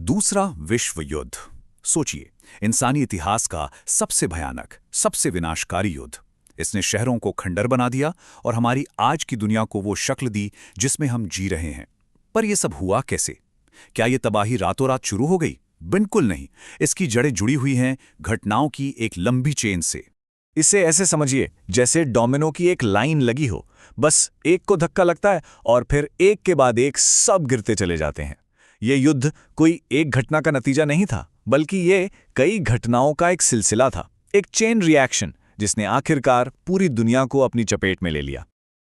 दूसरा विश्व युद्ध। सोचिए, इंसानी इतिहास का सबसे भयानक, सबसे विनाशकारी युद्ध। इसने शहरों को खंडर बना दिया और हमारी आज की दुनिया को वो शक्ल दी जिसमें हम जी रहे हैं। पर यह सब हुआ कैसे? क्या ये तबाही रातों रात शुरू हो गई? बिल्कुल नहीं। इसकी जड़ें जुड़ी हुई हैं घटनाओं की एक लंबी चेन से। इसे ऐसे समझिए जैसे डोमिनो की एक लाइन लगी हो। बस एक को धक्का लगता है और फिर एक के बाद एक सब गिरते चले जाते हैं। ये युद्ध कोई एक घटना का नतीजा नहीं था, बल्कि ये कई घटनाओं का एक सिलसिला था, एक चेन रिएक्शन जिसने आखिरकार पूरी दुनिया को अपनी चपेट में ले लिया।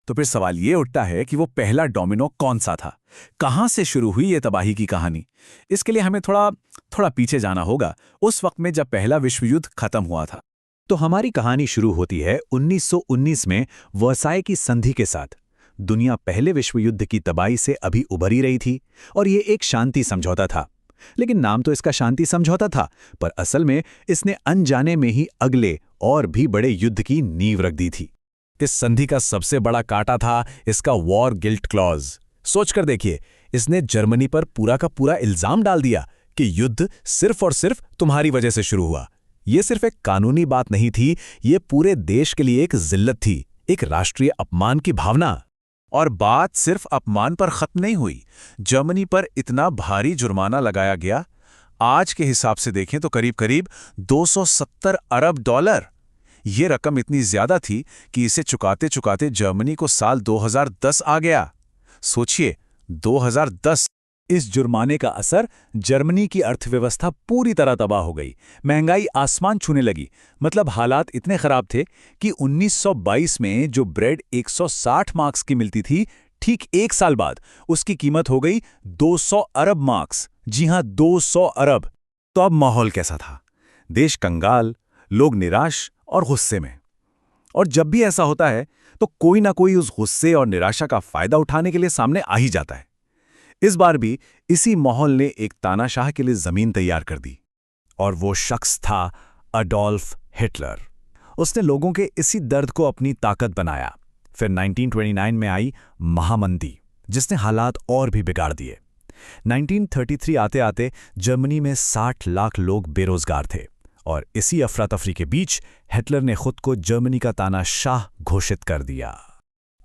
तो फिर सवाल ये उठता है कि वो पहला डोमिनो कौन सा था? कहां से शुरू हुई ये तबाही की कहानी? इसके लिए हमें थोड़ा पीछे जाना होगा, उस वक्त में जब पहला विश्व युद्ध खत्म हुआ था। तो हमारी कहानी शुरू होती है 1919 में वर्साय की संधि के साथ। दुनिया पहले विश्व युद्ध की तबाही से अभी उभरी रही थी और ये एक शांति समझौता था। लेकिन नाम तो इसका शांति समझौता था, पर असल में इसने अनजाने में ही अगले और भी बड़े युद्ध की नींव रख दी थी। इस संधि का सबसे बड़ा कांटा था इसका वॉर गिल्ट क्लॉज। सोचकर देखिए, इसने जर्मनी पर पूरा का पूरा इल्जाम डाल दिया कि युद्ध सिर्फ और सिर्फ तुम्हारी वजह से शुरू हुआ। ये सिर्फ एक कानूनी बात नहीं थी, ये पूरे देश के लिए एक जिल्लत थी, एक राष्ट्रीय अपमान की भावना। और बात सिर्फ अपमान पर खत्म नहीं हुई। जर्मनी पर इतना भारी जुर्माना लगाया गया, आज के हिसाब से देखें तो करीब 270 अरब डॉलर। ये रकम इतनी ज्यादा थी कि इसे चुकाते चुकाते जर्मनी को साल 2010 आ गया। सोचिए, 2010। इस जुर्माने का असर जर्मनी की अर्थव्यवस्था पूरी तरह तबाह हो गई। महंगाई आसमान छूने लगी। मतलब हालात इतने खराब थे कि 1922 में जो ब्रेड 160 मार्क्स की मिलती थी, ठीक एक साल बाद उसकी कीमत हो गई 200 अरब मार्क्स। जी हां, 200 अरब। तो अब माहौल कैसा था? देश कंगाल, लोग निराश और गुस्से में। और जब भी ऐसा होता है तो कोई ना कोई उस गुस्से और निराशा का फायदा उठाने के लिए सामने आ ही जाता है। इस बार भी इसी माहौल ने एक तानाशाह के लिए जमीन तैयार कर दी, और वो शख्स था अडोल्फ हिटलर। उसने लोगों के इसी दर्द को अपनी ताकत बनाया। फिर 1929 में आई महामंदी, जिसने हालात और भी बिगाड़ दिए। 1933 आते आते जर्मनी में 60 लाख लोग बेरोजगार थे, और इसी अफरा तफरी के बीच हिटलर ने खुद को जर्मनी का तानाशाह घोषित कर दिया।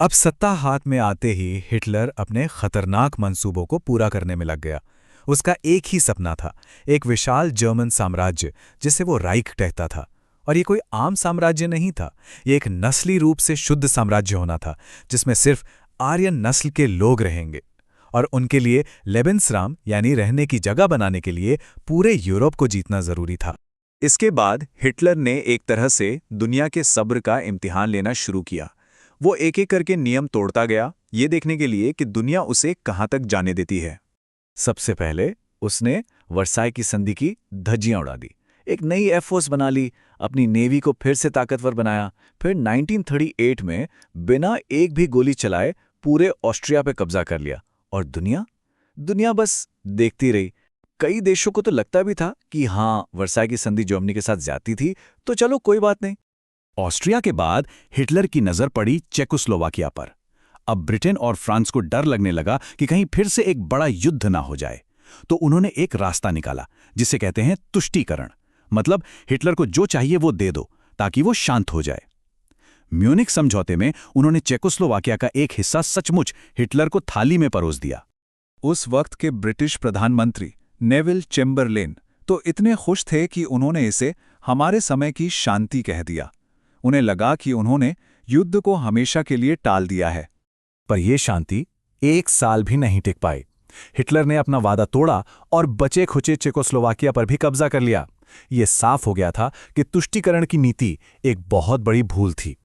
अब सत्ता हाथ में आते ही हिटलर अपने खतरनाक मंसूबों को पूरा करने में लग गया। उसका एक ही सपना था, एक विशाल जर्मन साम्राज्य जिसे वो राइख कहता था। और ये कोई आम साम्राज्य नहीं था, ये एक नस्ली रूप से शुद्ध साम्राज्य होना था, जिसमें सिर्फ आर्यन नस्ल के लोग रहेंगे। और उनके लिए लेबेंसराम यानी रहने की जगह बनाने के लिए पूरे यूरोप को जीतना जरूरी था। इसके बाद हिटलर ने एक तरह से दुनिया के सब्र का इम्तिहान लेना शुरू किया। वो एक एक करके नियम तोड़ता गया, ये देखने के लिए कि दुनिया उसे कहां तक जाने देती है। सबसे पहले उसने वर्साय की संधि की धज्जियां उड़ा दी, एक नई एयरफोर्स बना ली, अपनी नेवी को फिर से ताकतवर बनाया। फिर 1938 में बिना एक भी गोली चलाए पूरे ऑस्ट्रिया पे कब्जा कर लिया। और दुनिया बस देखती रही। कई देशों को तो लगता भी था कि हाँ, वर्साय की संधि जर्मनी के साथ ज्यादती थी, तो चलो कोई बात नहीं। ऑस्ट्रिया के बाद हिटलर की नजर पड़ी चेकोस्लोवाकिया पर। अब ब्रिटेन और फ्रांस को डर लगने लगा कि कहीं फिर से एक बड़ा युद्ध ना हो जाए। तो उन्होंने एक रास्ता निकाला, जिसे कहते हैं तुष्टीकरण। मतलब हिटलर को जो चाहिए वो दे दो, ताकि वो शांत हो जाए। म्यूनिख समझौते में उन्होंने चेकोस्लोवाकिया का एक हिस्सा सचमुच हिटलर को थाली में परोस दिया। उस वक्त के ब्रिटिश प्रधानमंत्री नेविल चेम्बरलेन तो इतने खुश थे कि उन्होंने इसे हमारे समय की शांति कह दिया। उन्हें लगा कि उन्होंने युद्ध को हमेशा के लिए टाल दिया है। पर यह शांति एक साल भी नहीं टिक पाई। हिटलर ने अपना वादा तोड़ा और बचे खुचे चेकोस्लोवाकिया पर भी कब्जा कर लिया। यह साफ हो गया था कि तुष्टीकरण की नीति एक बहुत बड़ी भूल थी।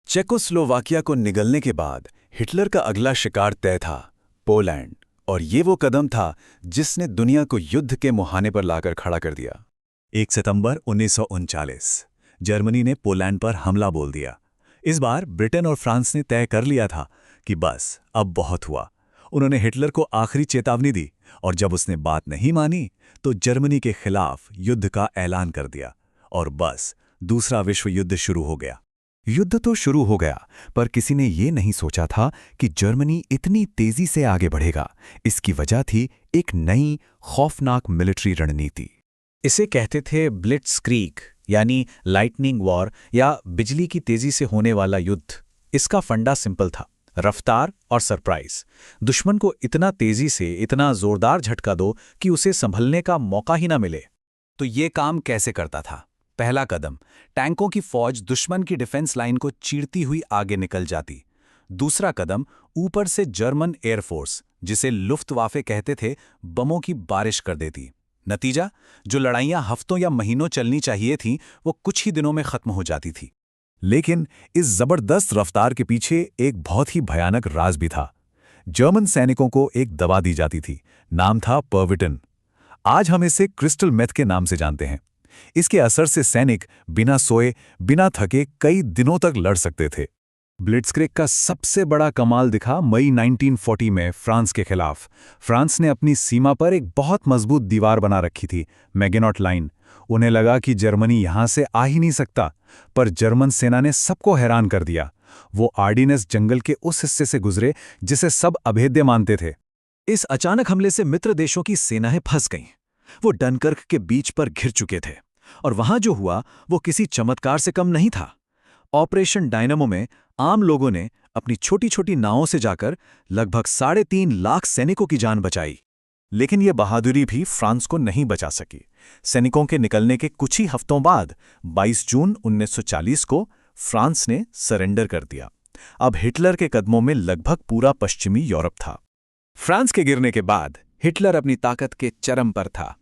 चेकोस्लोवाकिया को निगलने के बाद हिटलर का अगला शिकार तय था, पोलैंड। और ये वो कदम था जिसने दुनिया को युद्ध के मुहाने पर लाकर खड़ा कर दिया। 1 सितंबर 1939 जर्मनी ने पोलैंड पर हमला बोल दिया। इस बार ब्रिटेन और फ्रांस ने तय कर लिया था कि बस अब बहुत हुआ। उन्होंने हिटलर को आखिरी चेतावनी दी, और जब उसने बात नहीं मानी तो जर्मनी के खिलाफ युद्ध का ऐलान कर दिया। और बस दूसरा विश्व युद्ध शुरू हो गया। युद्ध तो शुरू हो गया, पर किसी ने ये नहीं सोचा था कि जर्मनी इतनी तेजी से आगे बढ़ेगा। इसकी वजह थी एक नई खौफनाक मिलिट्री रणनीति। इसे कहते थे ब्लिट्जक्रीग, यानी लाइटनिंग वॉर या बिजली की तेजी से होने वाला युद्ध। इसका फंडा सिंपल था, रफ्तार और सरप्राइज। दुश्मन को इतना तेजी से, इतना जोरदार झटका दो कि उसे संभलने का मौका ही ना मिले। तो ये काम कैसे करता था? पहला कदम, टैंकों की फौज दुश्मन की डिफेंस लाइन को चीरती हुई आगे निकल जाती। दूसरा कदम, ऊपर से जर्मन एयरफोर्स, जिसे लुफ्तवाफे कहते थे, बमों की बारिश कर देती। नतीजा, जो लड़ाइयां हफ्तों या महीनों चलनी चाहिए थीं, वो कुछ ही दिनों में खत्म हो जाती थी। लेकिन इस जबरदस्त रफ्तार के पीछे एक बहुत ही भयानक राज भी था। जर्मन सैनिकों को एक दवा दी जाती थी, नाम था पर्विटन। आज हम इसे क्रिस्टल मेथ के नाम से जानते हैं। इसके असर से सैनिक बिना सोए, बिना थके कई दिनों तक लड़ सकते थे। ब्लिट्जक्रीग का सबसे बड़ा कमाल दिखा मई 1940 में फ्रांस के खिलाफ। फ्रांस ने अपनी सीमा पर एक बहुत मजबूत दीवार बना रखी थी, मैगेनॉट लाइन। उन्हें लगा कि जर्मनी यहां से आ ही नहीं सकता, पर जर्मन सेना ने सबको हैरान कर दिया। वो आर्डिनेस जंगल के उस हिस्से से गुजरे जिसे सब अभेद्य मानते थे। इस अचानक हमले से मित्र देशों की सेनाएं फंस गईं। वो डनकर्क के बीच पर घिर चुके थे, और वहां जो हुआ वो किसी चमत्कार से कम नहीं था। ऑपरेशन डायनामो में आम लोगों ने अपनी छोटी छोटी नावों से जाकर लगभग 3.5 लाख सैनिकों की जान बचाई। लेकिन ये बहादुरी भी फ्रांस को नहीं बचा सकी। सैनिकों के निकलने के कुछ ही हफ्तों बाद 22 जून 1940 को फ्रांस ने सरेंडर कर दिया। अब हिटलर के कदमों में लगभग पूरा पश्चिमी यूरोप था। फ्रांस के गिरने के बाद हिटलर अपनी ताकत के चरम पर था।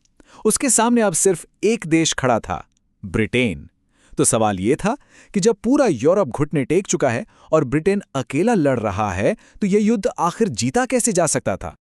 उसके सामने अब सिर्फ एक देश खड़ा था, ब्रिटेन। तो सवाल यह था कि जब पूरा यूरोप घुटने टेक चुका है और ब्रिटेन अकेला लड़ रहा है, तो यह युद्ध आखिर जीता कैसे जा सकता था?